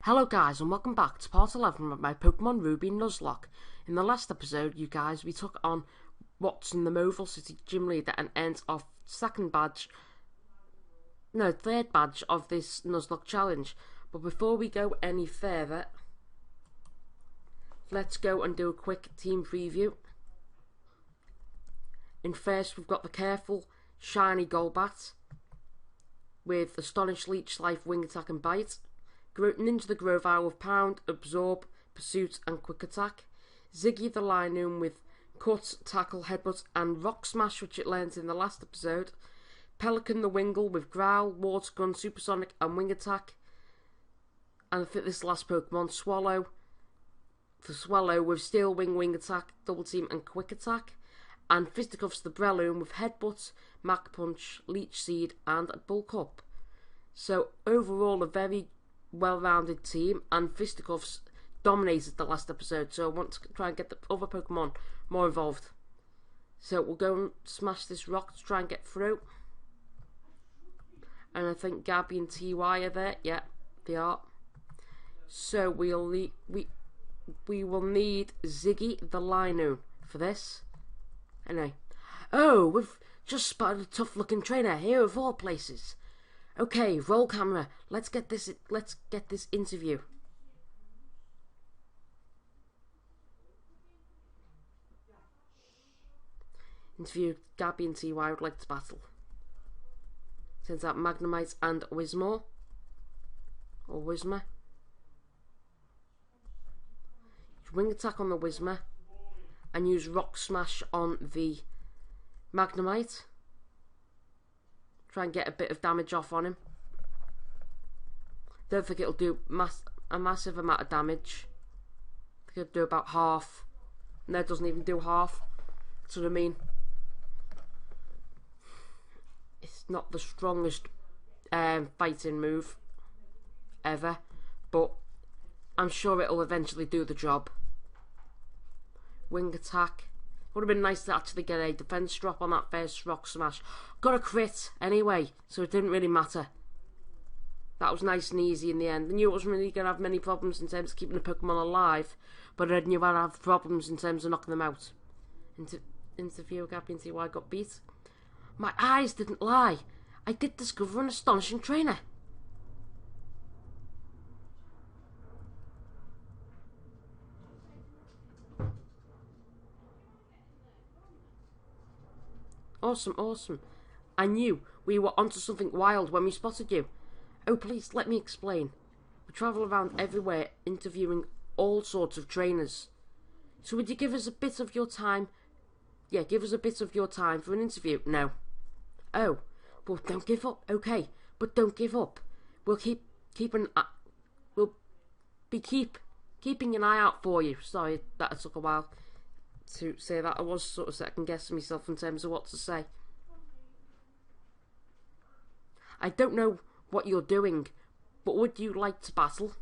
Hello guys and welcome back to part 11 of my Pokemon Ruby Nuzlocke. In the last episode, you guys, we took on Watson the Mobile City Gym Leader and earned our third badge of this Nuzlocke challenge. But before we go any further, let's go and do a quick team preview. In first, we've got the careful, shiny Golbat with Astonish, Leech Life, Wing Attack and Bite. Ninja the Grovyle with Pound, Absorb, Pursuit and Quick Attack. Ziggy the Linoon with Cut, Tackle, Headbutt and Rock Smash, which it learned in the last episode. Pelican the Wingull with Growl, Water Gun, Supersonic and Wing Attack. And I think this last Pokemon, Swallow. The Swallow with Steel Wing, Wing Attack, Double Team and Quick Attack. And Fisticuffs the Breloom with Headbutt, Mach Punch, Leech Seed and Bulk Up. So overall a very well-rounded team, and Fisticuffs dominated the last episode, so I want to try and get the other Pokemon more involved. So we'll go and smash this rock to try and get through. And I think Gabby and TY are there. Yeah, they are. So we will need Ziggy the Linoon for this. Anyway. Oh, we've just spotted a tough-looking trainer here of all places. Okay, roll camera. Let's get this interview. Interview Gabby and TY would like to battle. Sends out Magnemite and Whismur. Or Whismur. Wing Attack on the Whismur. And use Rock Smash on the Magnemite. Try and get a bit of damage off on him. Don't think it'll do a massive amount of damage. I think it'll do about half. No, it doesn't even do half. That's what I mean. It's not the strongest fighting move ever, but I'm sure it'll eventually do the job. Wing Attack. Would have been nice to actually get a defense drop on that first Rock Smash. Got a crit anyway, so it didn't really matter. That was nice and easy in the end. I knew it wasn't really going to have many problems in terms of keeping the Pokemon alive, but I knew I'd have problems in terms of knocking them out. Interview Gabby and TY got beat. My eyes didn't lie. I did discover an astonishing trainer. Awesome. I knew we were onto something wild when we spotted you. Oh, please, let me explain. We travel around everywhere interviewing all sorts of trainers. So would you give us a bit of your time? Yeah, give us a bit of your time for an interview. No. Oh, but don't give up. Okay, but don't give up. We'll keeping an eye out for you. Sorry, that took a while to say that. I was sort of second guessing myself in terms of what to say. I don't know what you're doing, but would you like to battle?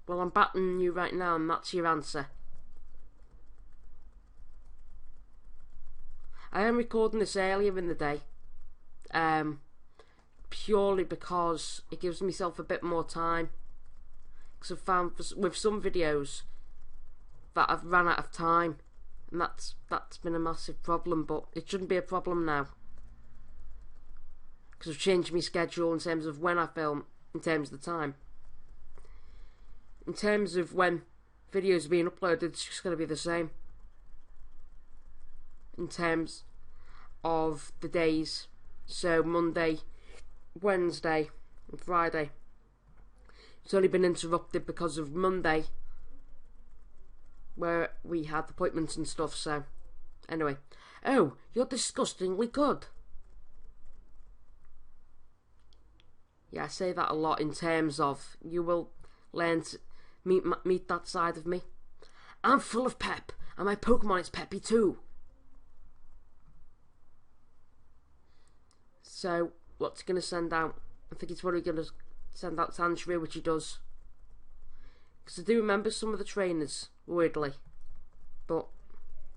Well, I'm battling you right now, and that's your answer. I am recording this earlier in the day, purely because it gives myself a bit more time. Because I've found with some videos that I've run out of time, and that's been a massive problem, but it shouldn't be a problem now, because I've changed my schedule in terms of when I film, in terms of the time. In terms of when videos are being uploaded, it's just going to be the same. In terms of the days, so Monday, Wednesday and Friday. It's only been interrupted because of Monday, where we had appointments and stuff, so anyway. Oh, you're disgustingly good. Yeah, I say that a lot in terms of you will learn to meet that side of me. I'm full of pep, and my Pokemon is peppy too. So, what's he going to send out? I think he's probably going to send out Sandshrew, which he does. Because I do remember some of the trainers, weirdly. But,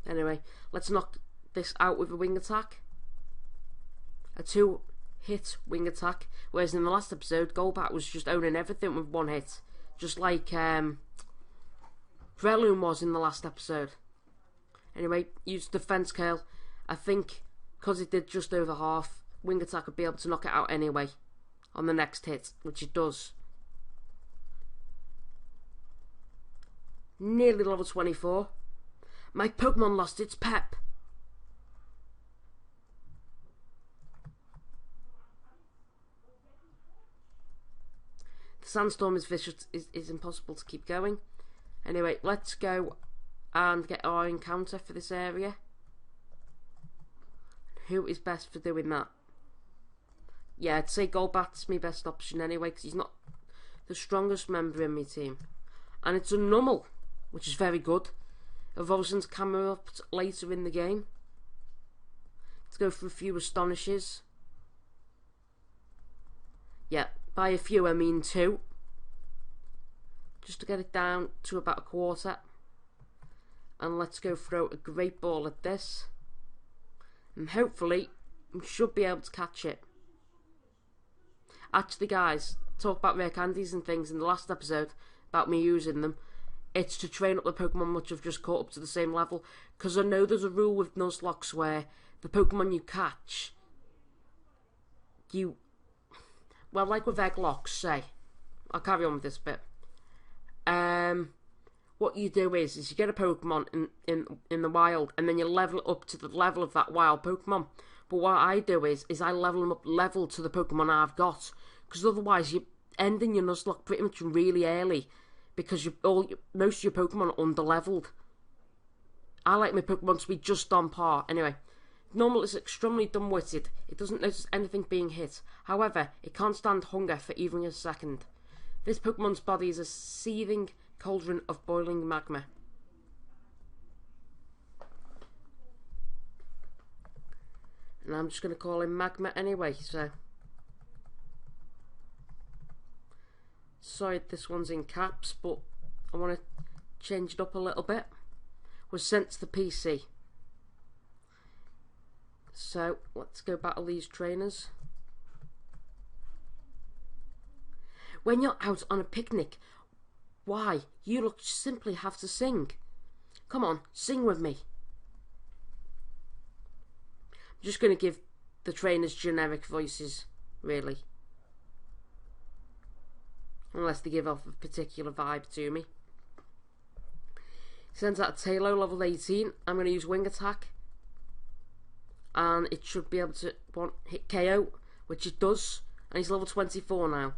anyway, let's knock this out with a Wing Attack. A 2 hit wing attack, whereas in the last episode, Golbat was just owning everything with one hit, just like Breloom was in the last episode. Anyway, use defense curl. I think because it did just over half, wing attack would be able to knock it out anyway on the next hit, which it does. Nearly level 24. My Pokemon lost its pep. The sandstorm is vicious, is impossible to keep going. Anyway, let's go and get our encounter for this area. Who is best for doing that? Yeah, I'd say Golbat's my best option anyway, because he's not the strongest member in my team. And it's a Numel, which is very good. Evolution's camera up later in the game. Let's go for a few Astonishes. Yeah, by a few I mean 2. Just to get it down to about a quarter. And let's go throw a great ball at this. And hopefully we should be able to catch it. Actually guys, talk about rare candies and things in the last episode about me using them. It's to train up the Pokemon which have just caught up to the same level. Because I know there's a rule with nuzlocke where the Pokemon you catch, well, like with egglocks, say. I'll carry on with this bit. What you do is you get a Pokemon in the wild, and then you level it up to the level of that wild Pokemon. But what I do is I level them up level to the Pokemon I've got, because otherwise you're ending your nuzlocke pretty much really early, because most of your Pokemon are under-leveled. I like my Pokemon to be just on par. Anyway, Numel is extremely dumb-witted. It doesn't notice anything being hit. However, it can't stand hunger for even a second. This Pokemon's body is a seething cauldron of boiling magma. And I'm just going to call him Magma anyway, so. Sorry this one's in caps, but I want to change it up a little bit. Was sent to the PC. So, let's go battle these trainers. When you're out on a picnic, why, you simply have to sing. Come on, sing with me. I'm just going to give the trainers generic voices, really. Unless they give off a particular vibe to me. Sends out a Tailo, level 18. I'm going to use Wing Attack. And it should be able to hit KO, which it does. And he's level 24 now.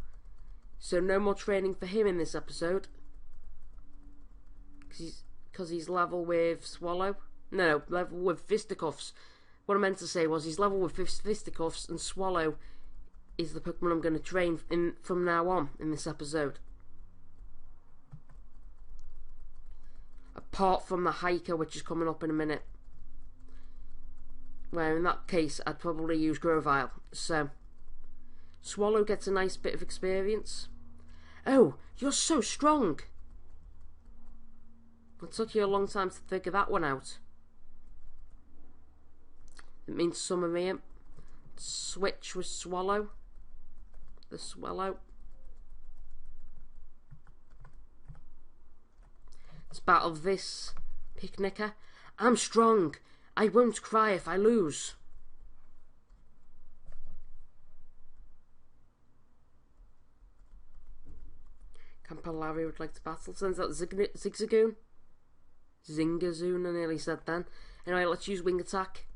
So no more training for him in this episode. Because he's level with Swallow. No, level with Fisticuffs. What I meant to say was he's level with Fisticuffs, and Swallow is the Pokemon I'm going to train from now on in this episode. Apart from the Hiker, which is coming up in a minute. Where in that case, I'd probably use Grovyle. So, Swallow gets a nice bit of experience. Oh, you're so strong! It took you a long time to figure that one out. It means summon me. Switch with Swallow. The Swallow. Let's battle this picnicker. I'm strong. I won't cry if I lose. Campolari would like to battle. Sends out Zigzagoon. Zingazoon, I nearly said then. Anyway, let's use Wing Attack.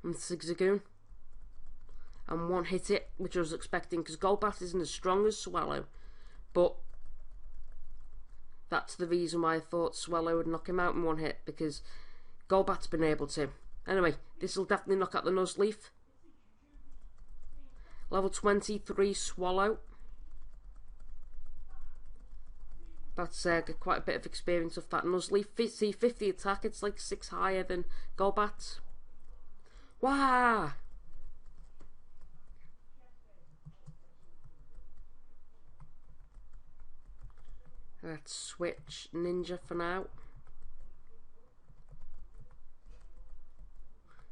And Zigzagoon. And one hit it, which I was expecting, because Golbat isn't as strong as Swallow. But that's the reason why I thought Swallow would knock him out in one hit, because Golbat's been able to. Anyway, this will definitely knock out the Nuzleaf. Level 23 Swallow. That's got quite a bit of experience of that Nuzleaf. See, 50 attack, it's like 6 higher than Golbat's. Wah! Let's switch Ninja for now.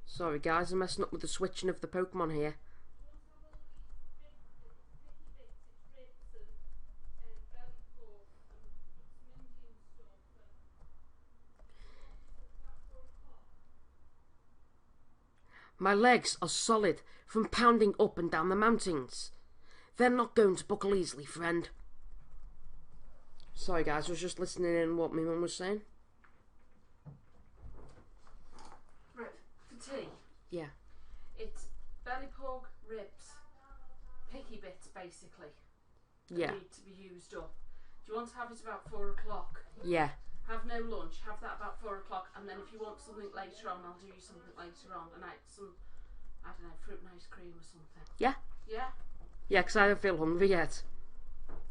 Sorry guys, I'm messing up with the switching of the Pokemon here. My legs are solid from pounding up and down the mountains. They're not going to buckle easily, friend. Sorry guys, I was just listening in what my mum was saying. Right, for tea? Yeah. It's belly pork, ribs, picky bits basically. Yeah. Need to be used up. Do you want to have it about 4 o'clock? Yeah. Have no lunch, have that about 4 o'clock, and then if you want something later on, I'll do you something later on, and some, I don't know, fruit and ice cream or something. Yeah? Yeah? Yeah, because I don't feel hungry yet.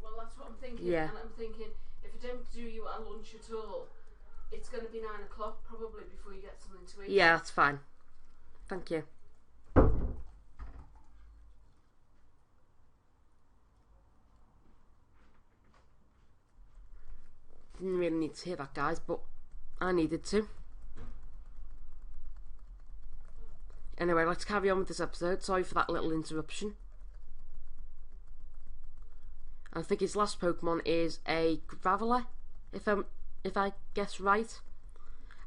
Well, that's what I'm thinking, Yeah. and I'm thinking, if I don't do you a lunch at all, it's going to be 9 o'clock probably before you get something to eat. Yeah, that's fine. Thank you. Didn't really need to hear that, guys, but I needed to. Anyway, let's carry on with this episode. Sorry for that little interruption. I think his last Pokemon is a Graveler, if I guess right.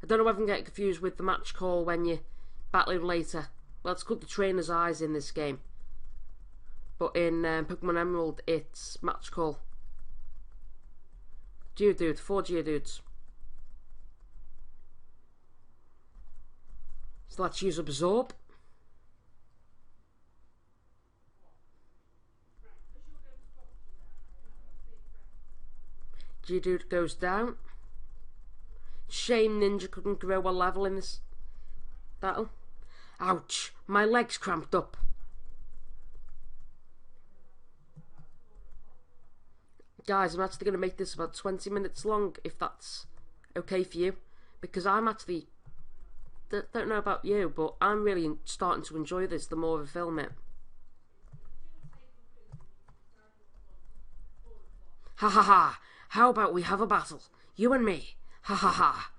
I don't know whether I'm getting confused with the match call when you battle him later. Well, it's called the Trainer's Eyes in this game. But in Pokemon Emerald, it's match call. Geodude, 4 Geodudes. So let's use Absorb. Geodude goes down. Shame Ninja couldn't grow a level in this battle. Ouch, my leg's cramped up. Guys, I'm actually going to make this about 20 minutes long, if that's okay for you. Because I'm actually, don't know about you, but I'm really starting to enjoy this the more I film it. Ha ha ha, how about we have a battle? You and me. Ha ha ha.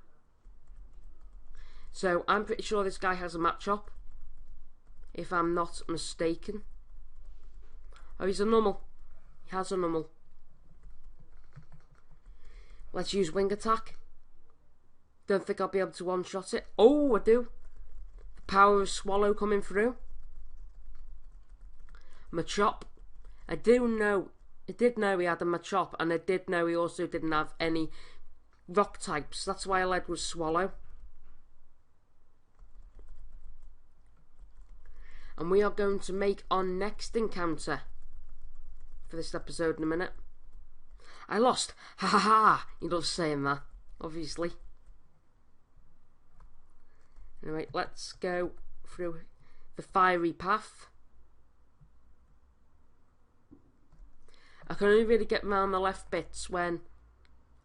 So, I'm pretty sure this guy has a match-up, if I'm not mistaken. Oh, he's a normal. He has a normal. Let's use Wing Attack. Don't think I'll be able to one-shot it. Oh, I do. The power of Swallow coming through. Machop. I did know he had a Machop, and I did know he also didn't have any rock types. That's why I led with Swallow. And we are going to make our next encounter for this episode in a minute. I lost. Ha ha ha. He loves saying that, obviously. Anyway, let's go through the fiery path. I can only really get around the left bits when...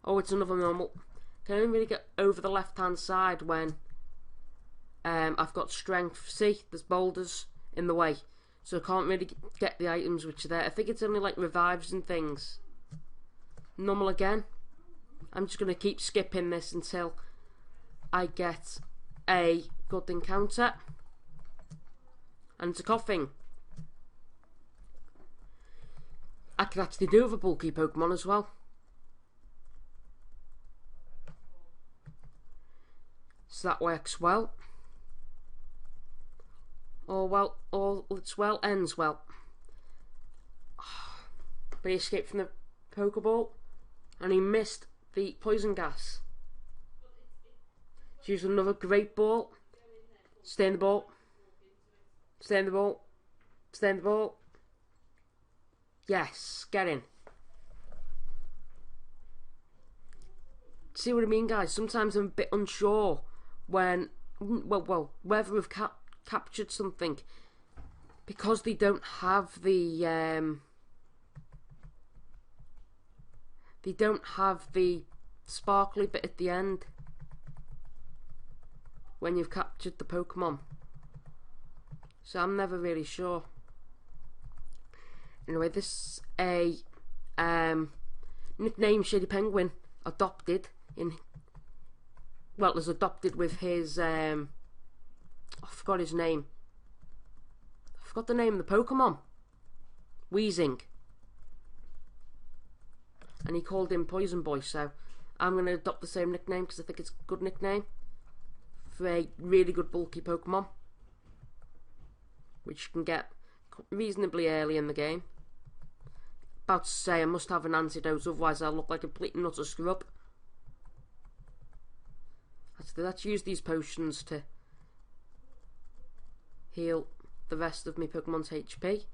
Oh, it's another normal. I can only really get over the left-hand side when I've got strength. See, there's boulders in the way. So I can't really get the items which are there. I think it's only like revives and things. Normal again. I'm just going to keep skipping this until I get a good encounter. And it's a coughing. I can actually do with a bulky Pokemon as well. So that works well. All it's well ends well. But he escaped from the Pokeball. And he missed the poison gas. Let's use another great ball. Stay in the ball. Stay in the ball. Stay in the ball. Yes, get in. See what I mean, guys? Sometimes I'm a bit unsure when, whether we've captured something, because they don't have the sparkly bit at the end when you've captured the Pokemon. So I'm never really sure. Anyway, this is a nickname Shady Penguin adopted in... Well, it was adopted with his... I forgot his name. I forgot the name of the Pokemon. Weezing. And he called him Poison Boy, so I'm going to adopt the same nickname because I think it's a good nickname for a really good bulky Pokemon. which you can get reasonably early in the game. About to say I must have an antidote, otherwise I'll look like a complete nutter scrub. Let's use these potions to heal the rest of my Pokemon's HP.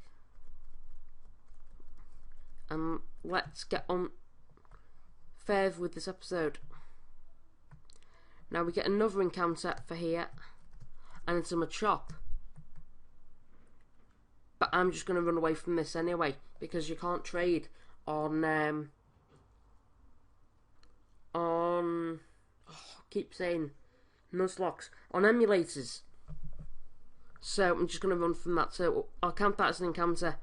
And let's get on further with this episode. Now we get another encounter for here, and it's a Machop. But I'm just going to run away from this anyway, because you can't trade on keep saying nuzlocke, on emulators. So I'm just going to run from that. So I'll count that as an encounter,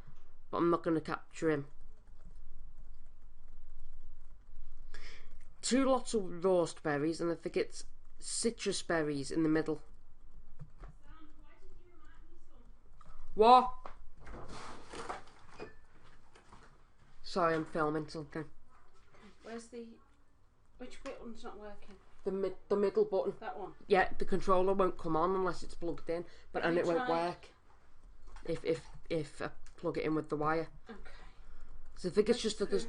but I'm not going to capture him. 2 lots of roast berries, and I think it's citrus berries in the middle. What? Sorry, I'm filming something. Which bit one's not working? The middle button. That one? Yeah, the controller won't come on unless it's plugged in, and it won't work if I plug it in with the wire. Okay. So I think it's just that there's...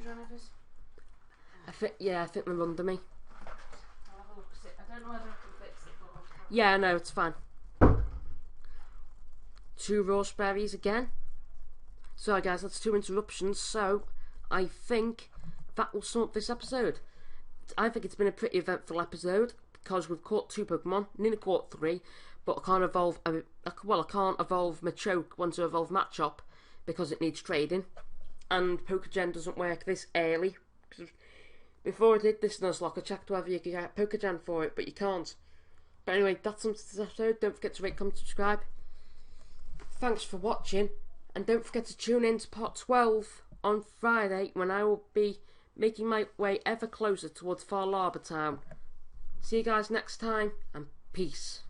I think they're under me. I'll have a look at it. I don't know whether I can fix it, but yeah, no, it's fine. 2 roast berries again. Sorry guys, that's 2 interruptions, so I think that will sum up this episode. I think it's been a pretty eventful episode because we've caught 2 Pokemon, nearly caught 3, but I can't evolve. I can't evolve Machoke once I evolve Machop because it needs trading, and Pokegen doesn't work this early. Before I did this Nuzlocke, I checked whether you could get Pokegen for it, but you can't. But anyway, that's it for this episode. Don't forget to rate, comment, subscribe. Thanks for watching, and don't forget to tune in to part 12 on Friday when I will be making my way ever closer towards Far Larbor Town. See you guys next time, and peace.